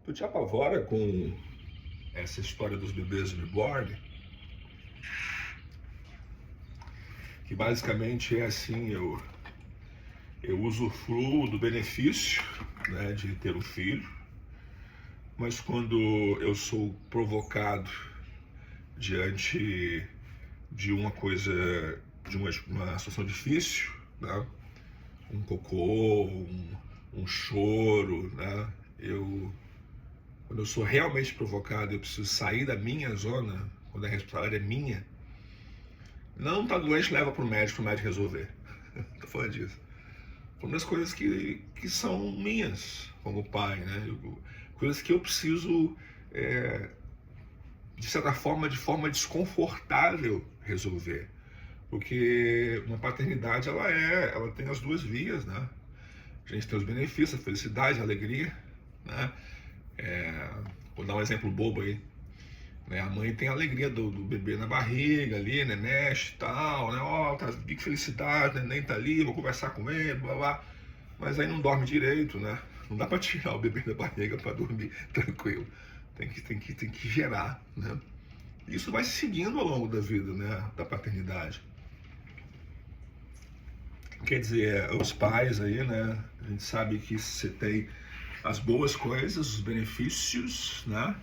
Tu te apavora com essa história dos bebês reborn, que basicamente é assim, eu usufruo do benefício, né, de ter um filho, mas quando eu sou provocado diante de uma coisa, de uma situação difícil, né, um cocô, um choro, né, quando eu sou realmente provocado, eu preciso sair da minha zona, quando a responsabilidade é minha. Não tá doente, leva pro médico resolver. Tô falando disso. Falando das coisas que são minhas, como pai, né? Coisas que eu preciso, de certa forma, de forma desconfortável resolver. Porque uma paternidade, ela tem as duas vias, né? A gente tem os benefícios, a felicidade, a alegria, né? Vou dar um exemplo bobo aí. Né? A mãe tem a alegria do bebê na barriga ali, né? Mexe e tal, né? Ó, tá, que felicidade, neném tá ali, vou conversar com ele, blá blá. Mas aí não dorme direito, né? Não dá pra tirar o bebê da barriga pra dormir tranquilo. Tem que gerar, né? Isso vai se seguindo ao longo da vida, né? Da paternidade. Quer dizer, os pais aí, né? A gente sabe que você tem as boas coisas, os benefícios, né?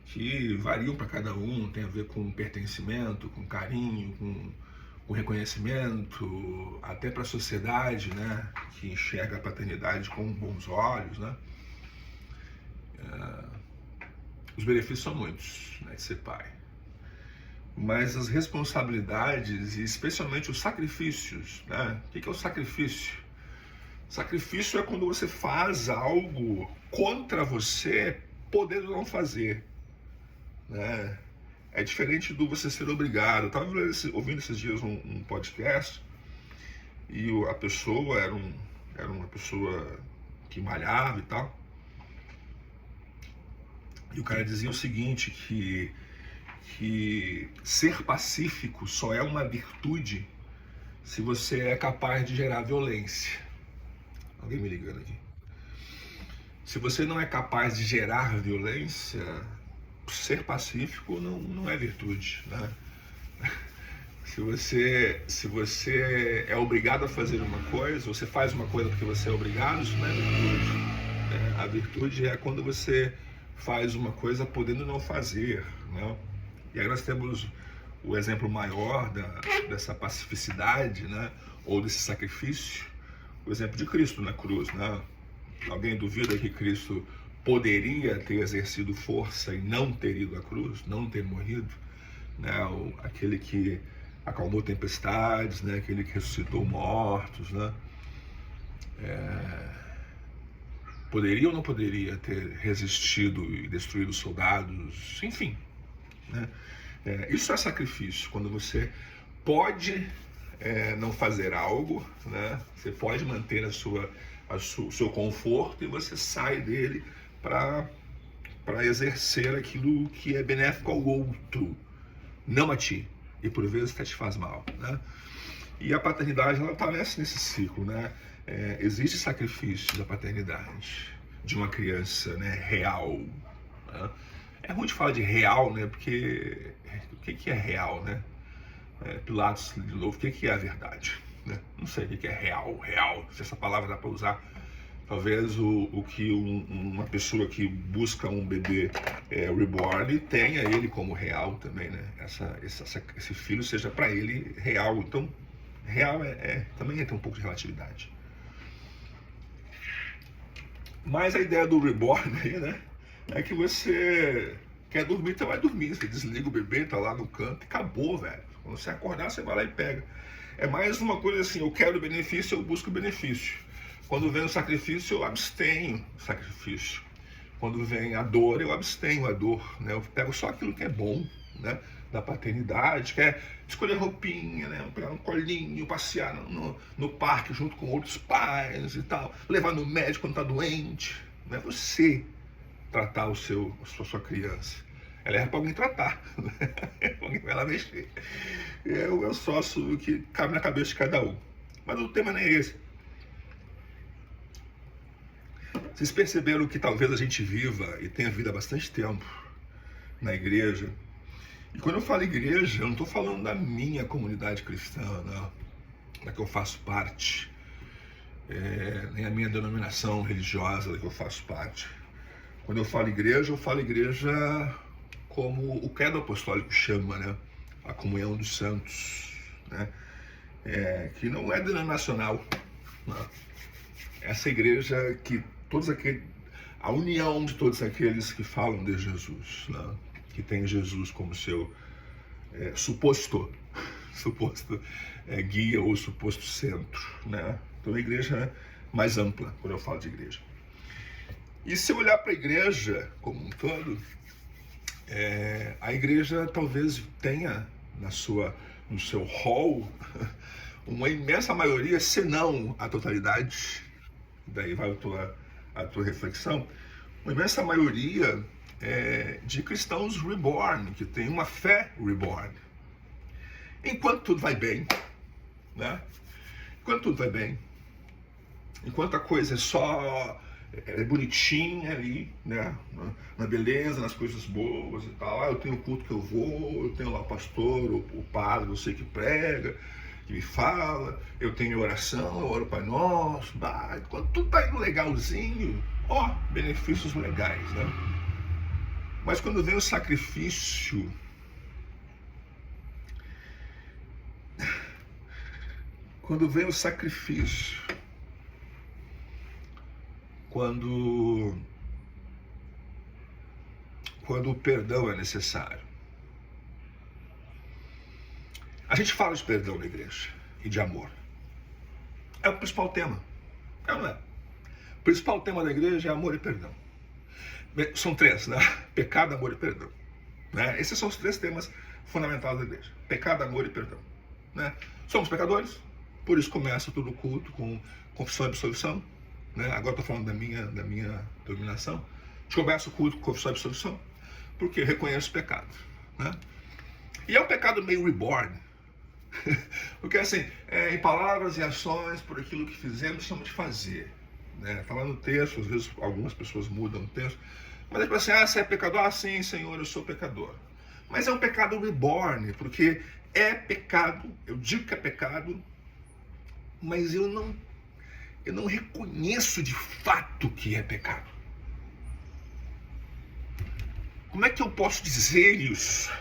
Que variam para cada um, tem a ver com pertencimento, com carinho, com reconhecimento, até para a sociedade, né? Que enxerga a paternidade com bons olhos, né? Os benefícios são muitos, né, de ser pai. Mas as responsabilidades e especialmente os sacrifícios, né? O que é o sacrifício? Sacrifício é quando você faz algo contra você, podendo não fazer, né? É diferente do você ser obrigado. Eu estava ouvindo esses dias um podcast e a pessoa era uma pessoa que malhava e tal. E o cara dizia o seguinte, que ser pacífico só é uma virtude se você é capaz de gerar violência. Alguém me ligando aqui. Se você não é capaz de gerar violência, ser pacífico não é virtude, né? Se você é obrigado a fazer uma coisa, você faz uma coisa porque você é obrigado, isso não é virtude, né? A virtude é quando você faz uma coisa podendo não fazer, né? E aí nós temos o exemplo maior dessa pacificidade, né? Ou desse sacrifício, o exemplo de Cristo na cruz, né? Alguém duvida que Cristo poderia ter exercido força e não ter ido à cruz, não ter morrido, né? Aquele que acalmou tempestades, né? Aquele que ressuscitou mortos, né? Poderia ou não poderia ter resistido e destruído soldados, enfim, né? Isso é sacrifício, quando você pode não fazer algo, né? Você pode manter o seu conforto e você sai dele para exercer aquilo que é benéfico ao outro, não a ti, e por vezes até te faz mal, né? E a paternidade, ela aparece nesse ciclo, né? Existe sacrifício da paternidade de uma criança, né, real, né? É ruim de falar de real, né? Porque o que é real, né? Pilatos, de novo, o que é a verdade, né? Não sei o que é real, se essa palavra dá para usar. Talvez o que uma pessoa que busca um bebê reborn tenha ele como real também, né? Esse filho seja para ele real. Então, real também tem um pouco de relatividade. Mas a ideia do reborn aí, né? É que você quer dormir, então vai dormir. Você desliga o bebê, tá lá no canto e acabou, velho. Quando você acordar, você vai lá e pega. É mais uma coisa assim, eu quero benefício, eu busco benefício. Quando vem o sacrifício, eu abstenho o sacrifício. Quando vem a dor, eu abstenho a dor, né? Eu pego só aquilo que é bom, né? Da paternidade, que é escolher roupinha, né? Pegar um colinho, passear no parque junto com outros pais e tal, levar no médico quando tá doente. Não é você tratar a sua criança. Ela é para alguém tratar, alguém vai lá mexer. É o sócio que cabe na cabeça de cada um. Mas o tema não é esse. Vocês perceberam que talvez a gente viva e tenha vivido há bastante tempo na igreja. E quando eu falo igreja, eu não estou falando da minha comunidade cristã, não, da que eu faço parte, nem a minha denominação religiosa da que eu faço parte. Quando eu falo igreja como o credo apostólico chama, né? A comunhão dos santos, né? Que não é denominacional, não. Essa igreja que a união de todos aqueles que falam de Jesus, né? Que tem Jesus como seu suposto guia ou suposto centro, né? Então a igreja é mais ampla quando eu falo de igreja. E se eu olhar para a igreja como um todo, a igreja talvez tenha no seu hall uma imensa maioria, se não a totalidade, daí vai a tua reflexão, uma imensa maioria de cristãos reborn, que tem uma fé reborn. Enquanto tudo vai bem, né? Enquanto tudo vai bem, enquanto a coisa é só bonitinha ali, né? Na beleza, nas coisas boas e tal. Eu tenho o culto que eu vou, eu tenho lá o pastor, o padre, eu sei que prega, que me fala, eu tenho oração, eu oro Pai Nosso, quando tudo tá indo legalzinho, benefícios legais, né? Mas quando vem o sacrifício, quando o perdão é necessário. A gente fala de perdão na igreja e de amor. É o principal tema. Não é? O principal tema da igreja é amor e perdão. São três, né? Pecado, amor e perdão. Né? Esses são os três temas fundamentais da igreja. Pecado, amor e perdão. Né? Somos pecadores, por isso começa todo o culto com confissão e absolvição. Né? Agora estou falando da minha dominação. A gente começa o culto com confissão e absolvição, porque eu reconheço o pecado. Né? E é um pecado meio reborn. Porque assim, em palavras e ações, por aquilo que fizemos, deixamos de fazer. Né? Tá lá no texto, às vezes algumas pessoas mudam o texto, mas é tipo assim, você é pecador? Sim, Senhor, eu sou pecador. Mas é um pecado reborn, porque é pecado, eu digo que é pecado, mas eu não reconheço de fato que é pecado. Como é que eu posso dizer isso?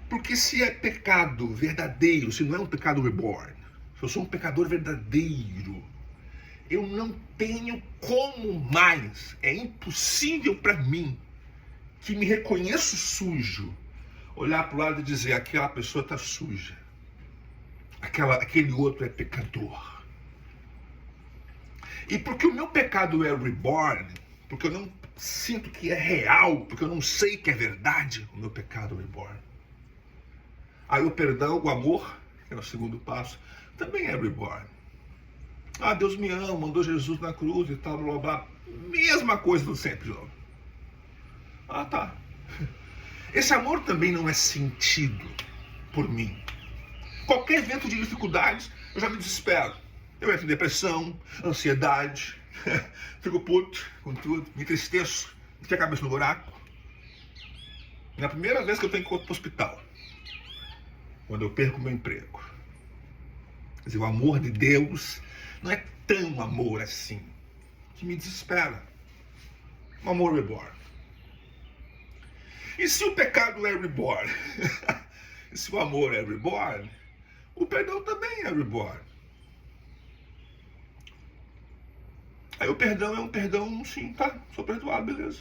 Porque se é pecado verdadeiro, se não é um pecado reborn, se eu sou um pecador verdadeiro, eu não tenho como mais, é impossível para mim, que me reconheço sujo, olhar para o lado e dizer, aquela pessoa está suja, aquele outro é pecador. E porque o meu pecado é reborn, porque eu não sinto que é real, porque eu não sei que é verdade, o meu pecado é reborn. Aí o perdão, o amor, que é o segundo passo, também é reborn. Deus me ama, mandou Jesus na cruz e tal, blá, blá. Mesma coisa do sempre, de novo. Tá. Esse amor também não é sentido por mim. Qualquer evento de dificuldades, eu já me desespero. Eu entro em depressão, ansiedade, fico puto com tudo, me entristeço, fico a cabeça no buraco. Na primeira vez que eu tenho que ir para o hospital, quando eu perco meu emprego. Quer dizer, o amor de Deus não é tão amor assim, que me desespera. Um amor reborn. E se o pecado é reborn, e se o amor é reborn, o perdão também é reborn. Aí o perdão é um perdão, sim, tá, sou perdoado, beleza.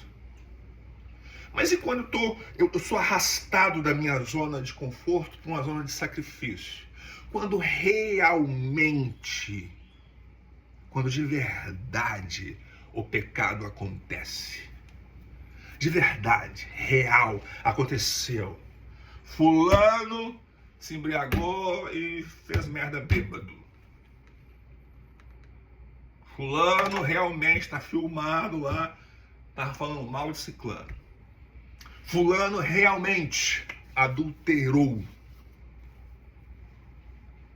Mas e quando eu sou arrastado da minha zona de conforto para uma zona de sacrifício? Quando realmente, quando de verdade o pecado acontece. De verdade, real, aconteceu. Fulano se embriagou e fez merda bêbado. Fulano realmente está filmado lá, tá falando mal de ciclano. Fulano realmente adulterou.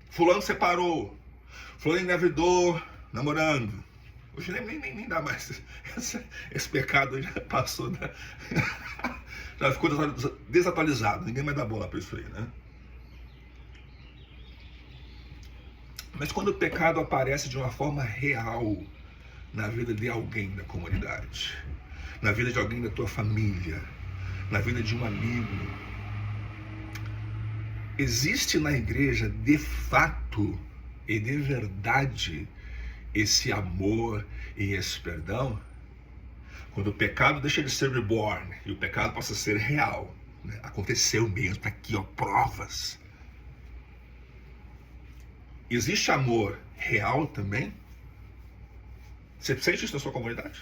Fulano separou. Fulano engravidou namorando. Hoje nem dá mais. Esse pecado já passou, já ficou desatualizado. Ninguém mais dá bola para isso aí, né? Mas quando o pecado aparece de uma forma real na vida de alguém da comunidade, na vida de alguém da tua família, na vida de um amigo, existe na igreja de fato e de verdade esse amor e esse perdão? Quando o pecado deixa de ser reborn e o pecado passa a ser real, né? Aconteceu mesmo, tá aqui, ó, provas. Existe amor real também? Você sente isso na sua comunidade?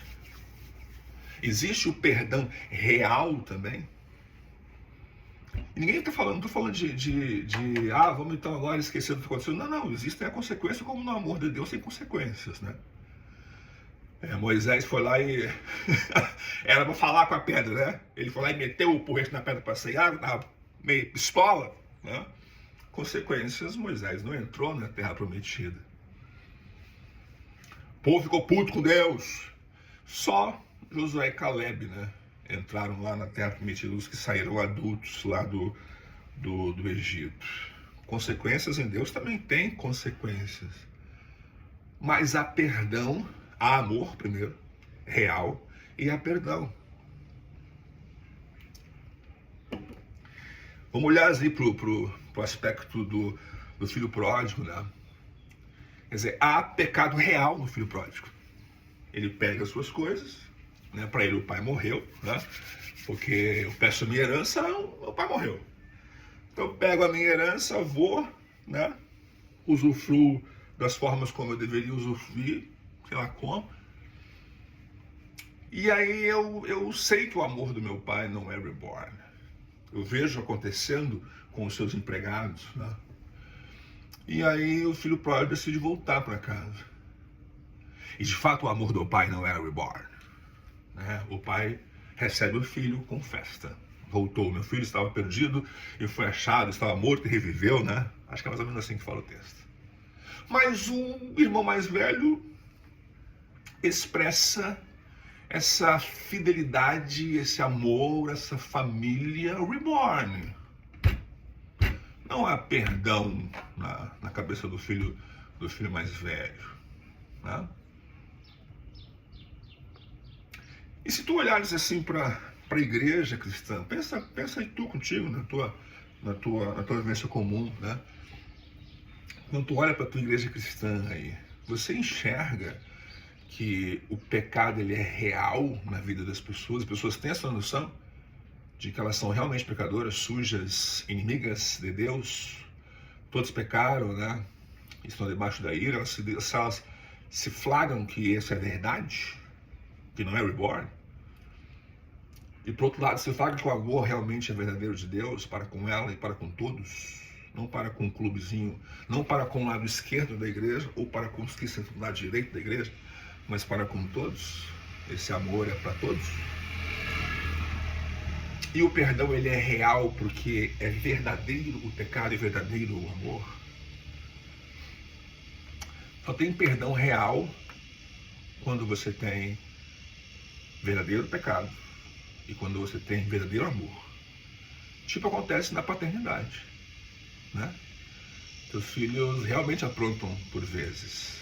Existe o perdão real também? E ninguém está falando, não estou falando vamos então agora esquecer do que aconteceu. Não, existem a consequência, como no amor de Deus tem consequências, né? Moisés foi lá e era para falar com a pedra, né? Ele foi lá e meteu o porrete na pedra para sair água, tava meio pistola, né? Consequências, Moisés não entrou na terra prometida. O povo ficou puto com Deus. Só Josué e Caleb, né, entraram lá na terra prometida, os que saíram adultos lá do Egito. Consequências em Deus também tem consequências. Mas há perdão, há amor primeiro, real, e há perdão. Vamos olhar assim pro aspecto do filho pródigo, né? Quer dizer, há pecado real no filho pródigo. Ele pega as suas coisas, né? Para ele o pai morreu, né? Porque eu peço a minha herança, o pai morreu. Então eu pego a minha herança, vou, né? Usufruo das formas como eu deveria usufruir, sei lá como. E aí eu sei que o amor do meu pai não é reborn. Eu vejo acontecendo com os seus empregados, né? E aí o filho pródigo decide voltar para casa. E de fato o amor do pai não era reborn, né? O pai recebe o filho com festa. Voltou, meu filho estava perdido e foi achado, estava morto e reviveu, né? Acho que é mais ou menos assim que fala o texto. Mas o irmão mais velho expressa essa fidelidade, esse amor, essa família reborn. Não há perdão na cabeça do filho mais velho, né? E se tu olhares assim para a igreja cristã, pensa em tu contigo, na tua vivência comum, né? Quando tu olha para a tua igreja cristã aí, você enxerga que o pecado ele é real na vida das pessoas? As pessoas têm essa noção de que elas são realmente pecadoras, sujas, inimigas de Deus? Todos pecaram, né? Estão debaixo da ira. Elas se flagram que isso é verdade, que não é reborn. E por outro lado, se flagram que o amor realmente é verdadeiro de Deus para com ela e para com todos, não para com um clubezinho, não para com o lado esquerdo da igreja ou para com os que estão do lado direito da igreja, mas para com todos. Esse amor é para todos. E o perdão ele é real porque é verdadeiro o pecado e verdadeiro o amor. Só tem perdão real quando você tem verdadeiro pecado e quando você tem verdadeiro amor. Tipo acontece na paternidade, né? Teus filhos realmente aprontam por vezes,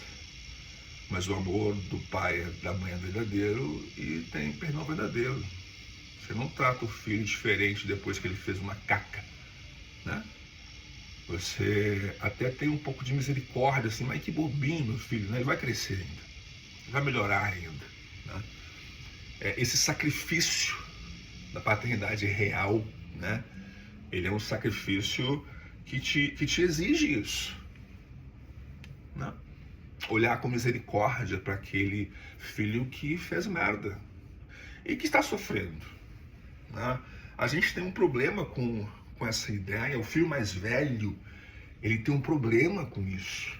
mas o amor do pai e da mãe é verdadeiro e tem perdão verdadeiro. Você não trata o filho diferente depois que ele fez uma caca, né? Você até tem um pouco de misericórdia, assim, mas que bobinho, meu filho, né? Ele vai crescer ainda, vai melhorar ainda, né? Esse sacrifício da paternidade real, né? Ele é um sacrifício que te exige isso, né? Olhar com misericórdia para aquele filho que fez merda e que está sofrendo, né? A gente tem um problema com essa ideia. O filho mais velho, ele tem um problema com isso.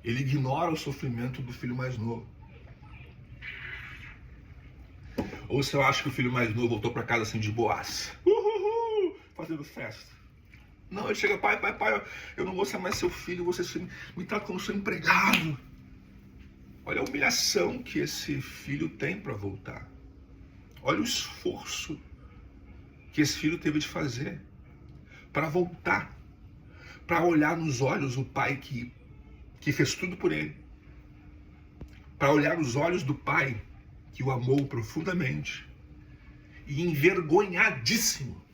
Ele ignora o sofrimento do filho mais novo. Ou se eu acho que o filho mais novo voltou para casa assim de boaça, fazendo festa. Não, ele chega, pai, eu não vou ser mais seu filho, você me trata como seu empregado. Olha a humilhação que esse filho tem para voltar. Olha o esforço que esse filho teve de fazer para voltar, para olhar nos olhos o pai que fez tudo por ele, para olhar nos olhos do pai que o amou profundamente e envergonhadíssimo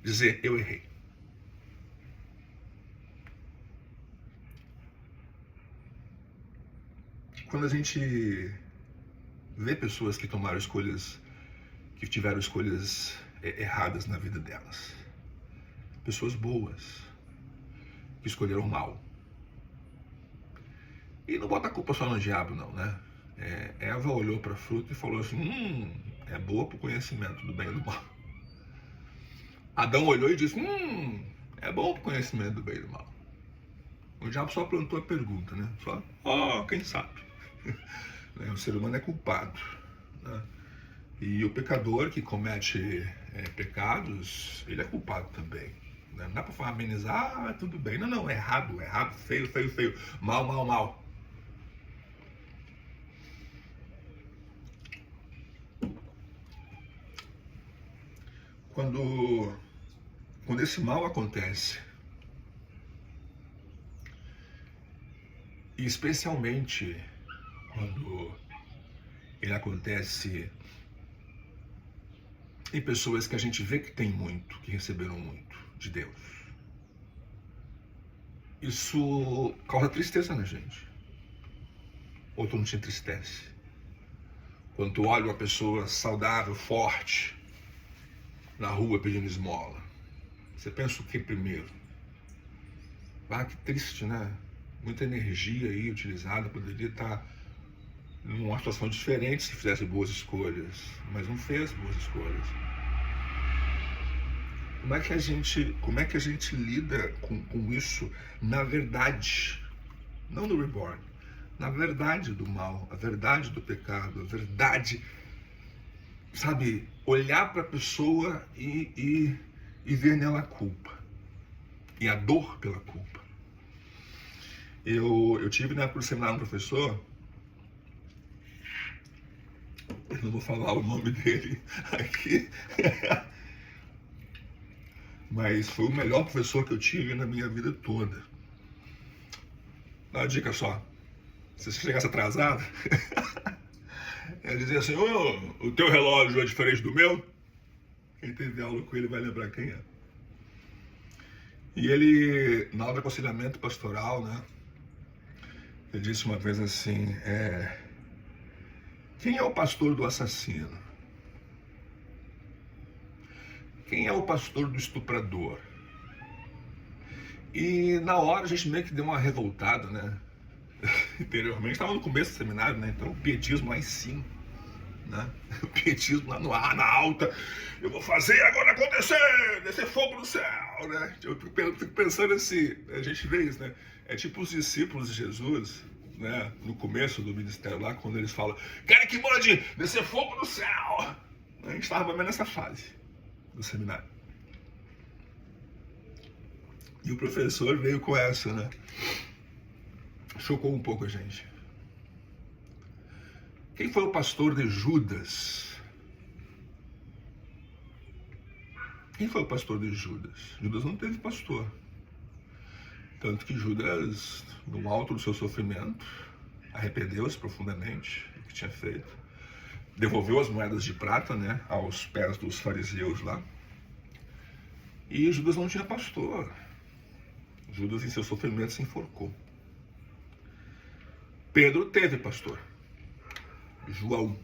dizer: eu errei. Quando a gente vê pessoas que tomaram escolhas, que tiveram escolhas erradas na vida delas, pessoas boas que escolheram mal, e não bota a culpa só no diabo não, né? Eva olhou para a fruta e falou assim: é boa para o conhecimento do bem e do mal. Adão olhou e disse: é bom para o conhecimento do bem e do mal. O diabo só plantou a pergunta, né? Só, quem sabe? O ser humano é culpado, né? E o pecador que comete pecados, ele é culpado também, né? Não dá para falar, amenizar, tudo bem. Não, errado, feio, mal. Quando esse mal acontece, e especialmente quando ele acontece em pessoas que a gente vê que tem muito, que receberam muito de Deus, isso causa tristeza na gente. Ou tu não te entristece? Quando tu olha uma pessoa saudável, forte, na rua pedindo esmola, você pensa o que primeiro? Que triste, né? Muita energia aí utilizada, poderia estar numa situação diferente se fizesse boas escolhas, mas não fez boas escolhas. Como é que a gente lida com isso na verdade, não no reborn, na verdade do mal, a verdade do pecado, a verdade, sabe, olhar para a pessoa e ver nela a culpa e a dor pela culpa. Eu tive na época do seminário um professor, eu não vou falar o nome dele aqui, mas foi o melhor professor que eu tive na minha vida toda. Dá uma dica só: se você chegasse atrasado, ele dizia assim: o teu relógio é diferente do meu? Quem teve aula com ele vai lembrar quem é. E ele, na aula de aconselhamento pastoral, né, ele disse uma vez assim: quem é o pastor do assassino? Quem é o pastor do estuprador? E na hora a gente meio que deu uma revoltada, né? Interiormente, estava no começo do seminário, né? Então o pietismo lá em cima, né? O pietismo lá no ar, na alta: eu vou fazer agora acontecer, descer fogo no céu, né? Eu fico pensando assim, a gente vê isso, né? É tipo os discípulos de Jesus, né? No começo do ministério lá, quando eles falam: querem que mande descer fogo no céu. A gente estava mais nessa fase do seminário. E o professor veio com essa, né? Chocou um pouco a gente. Quem foi o pastor de Judas? Quem foi o pastor de Judas? Judas não teve pastor. Tanto que Judas, no alto do seu sofrimento, arrependeu-se profundamente do que tinha feito. Devolveu as moedas de prata, né, aos pés dos fariseus lá. E Judas não tinha pastor. Judas, em seu sofrimento, se enforcou. Pedro teve pastor. João,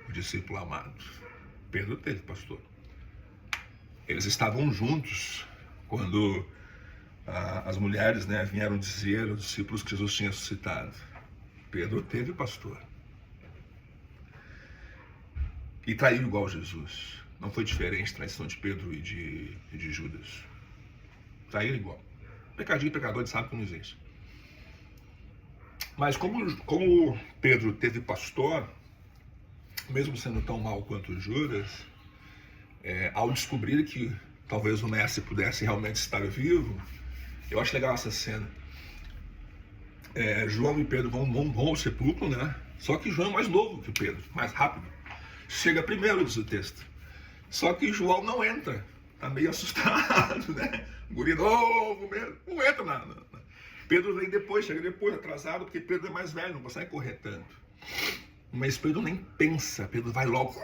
o discípulo amado. Pedro teve pastor. Eles estavam juntos quando as mulheres, né, vieram dizer aos discípulos que Jesus tinha ressuscitado. Pedro teve pastor. E traiu igual Jesus. Não foi diferente a traição de Pedro e de Judas. Traiu igual. Pecadinho e pecador, a gente sabe que não existe. Mas como Pedro teve pastor, mesmo sendo tão mal quanto Judas, ao descobrir que talvez o mestre pudesse realmente estar vivo, eu acho legal essa cena. João e Pedro vão ao sepulcro, né? Só que João é mais novo que Pedro, mais rápido. Chega primeiro, diz o texto. Só que João não entra. Tá meio assustado, né? Guri novo mesmo. Não entra nada. Pedro vem depois, chega depois, atrasado, porque Pedro é mais velho, não consegue correr tanto. Mas Pedro nem pensa. Pedro vai logo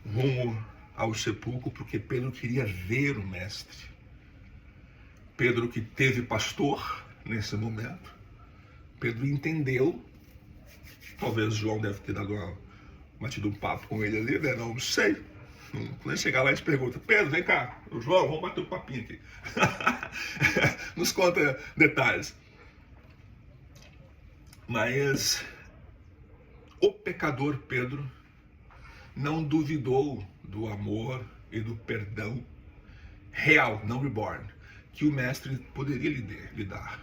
rumo ao sepulcro, porque Pedro queria ver o mestre. Pedro, que teve pastor nesse momento, Pedro entendeu. Talvez João deve ter batido um papo com ele ali, né? Não sei. Quando ele chegar lá, a gente pergunta: Pedro, vem cá. João, vamos bater um papinho aqui. Nos conta detalhes. Mas o pecador Pedro não duvidou do amor e do perdão real, não reborn, que o mestre poderia lhe dar.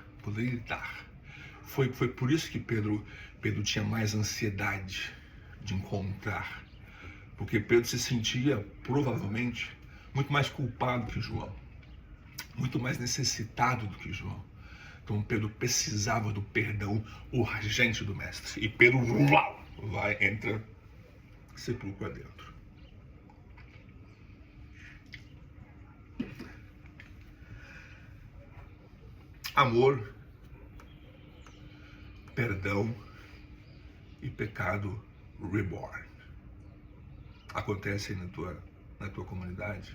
Foi por isso que Pedro tinha mais ansiedade de encontrar. Porque Pedro se sentia, provavelmente, muito mais culpado que João. Muito mais necessitado do que João. Então Pedro precisava do perdão urgente do mestre. E Pedro entra sepulcro adentro. Amor, perdão e pecado reborn. Acontece aí na tua comunidade?